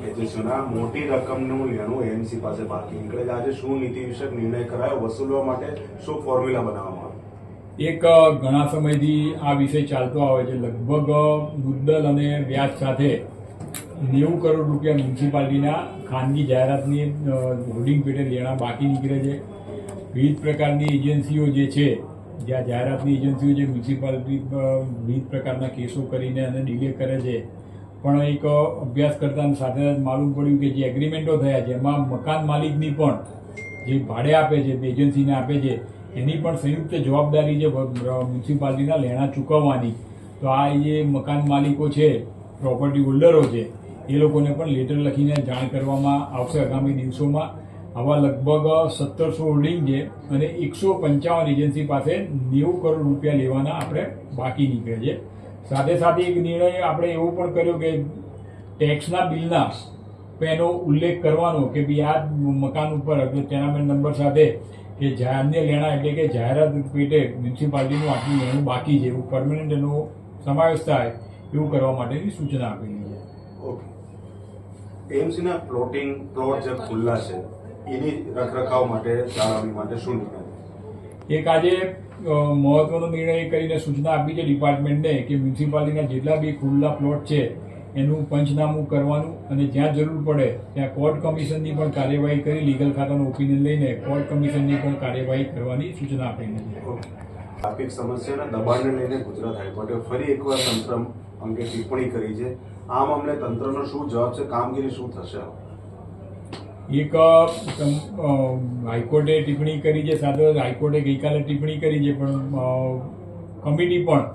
એજન્સીઓના મોટી રકમનું લેણું એએમસી પાસે બાકી નીકળે છે. આજે શું નીતિ વિષયક નિર્ણય કરાયો? વસૂલવા માટે શું ફોર્મ્યુલા બનાવવામાં આવ્યો? એક ઘણા સમયથી આ વિષય ચાલતો આવે છે. લગભગ મુદ્દલ અને વ્યાજ સાથે 90 કરોડ રૂપિયા મ્યુનિસિપાલિટીના ખાનગી જાહેરાતની હોર્ડિંગ પેટે લેણા બાકી નીકળે છે. વિવિધ પ્રકારની એજન્સીઓ જે છે, જ્યાં જાહેરાતની એજન્સીઓ જે મ્યુનિસિપાલિટી વિવિધ પ્રકારના કેસો કરીને અને ડીલે કરે છે. પણ એક અભ્યાસ કરતા સાથે માલુમ પડ્યું કે જે એગ્રીમેન્ટો થયા છે એમાં મકાન માલિકની પણ જે ભાડે આપે છે, એજન્સીને આપે છે, એની પણ સંયુક્ત જવાબદારી છે મ્યુનિસિપાલિટીના લેણા ચૂકવવાની. તો આ જે મકાન માલિકો છે, પ્રોપર્ટી હોલ્ડરો છે, એ લોકોને પણ લેટર લખીને જાણ કરવામાં આવશે આગામી દિવસોમાં. આવા લગભગ 1700 હોલ્ડિંગ છે અને 155 એજન્સી પાસે 90 કરોડ રૂપિયા લેવાના આપણે બાકી નીકળે છે. સાથે સાથે એક નિર્ણય આપણે એવો પણ કર્યો કે ટેક્સના બિલના એનો ઉલ્લેખ કરવાનો કે ભાઈ આ મકાન ઉપર ટેનામેન્ટ નંબર સાથે કે જાહેરને લેણા એટલે કે જાહેરાત પેટે મ્યુનિસિપાલિટીનું આટલું લેણું બાકી છે, એવું પરમનન્ટ એનો સમાવેશ થાય એવું કરવા માટેની સૂચના આપેલી છે. ઓકે. એએમસીના પ્લોટ જે ખુલ્લા છે એની રખરખાવ માટે જાળવણી માટે શું નિર્ણય? એક આજે મહત્વનો નિર્ણય કરીને સૂચના આપી છે ડિપાર્ટમેન્ટને કે મ્યુનિસિપાલિટીના જેટલા બી ખુલ્લા પ્લોટ છે એનું પંચનામું કરવાનું અને જ્યાં જરૂર પડે ત્યાં કોર્ટ કમિશનની પણ કાર્યવાહી કરી લીગલ ખાતાનું ઓપિનિયન લઈને કોર્ટ કમિશનની પણ કાર્યવાહી કરવાની સૂચના આપેલી છે. ટ્રાફિક સમસ્યાના દબાણને લઈને ગુજરાત હાઈકોર્ટે ફરી એકવાર તંત્ર અંગે ટિપ્પણી કરી છે. આ મામલે તંત્રનો શું જવાબ છે? કામગીરી શું થશે? એક હાઈકોર્ટે ટિપ્પણી કરી છે, સાથે હાઈકોર્ટે ગઈકાલે ટિપ્પણી કરી છે, પણ કમિટી પણ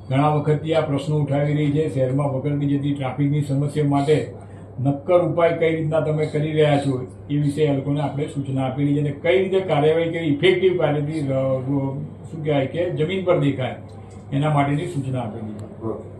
ઘણા વખતથી આ પ્રશ્નો ઉઠાવી રહી છે. શહેરમાં વગરથી જતી ટ્રાફિકની સમસ્યા માટે નક્કર ઉપાય કઈ રીતના તમે કરી રહ્યા છો એ વિશે એ લોકોને આપણે સૂચના આપેલી છે અને કઈ રીતે કાર્યવાહી કરી ઇફેક્ટિવ કાર્યથી શું કહેવાય કે જમીન પર દેખાય એના માટેની સૂચના આપેલી છે.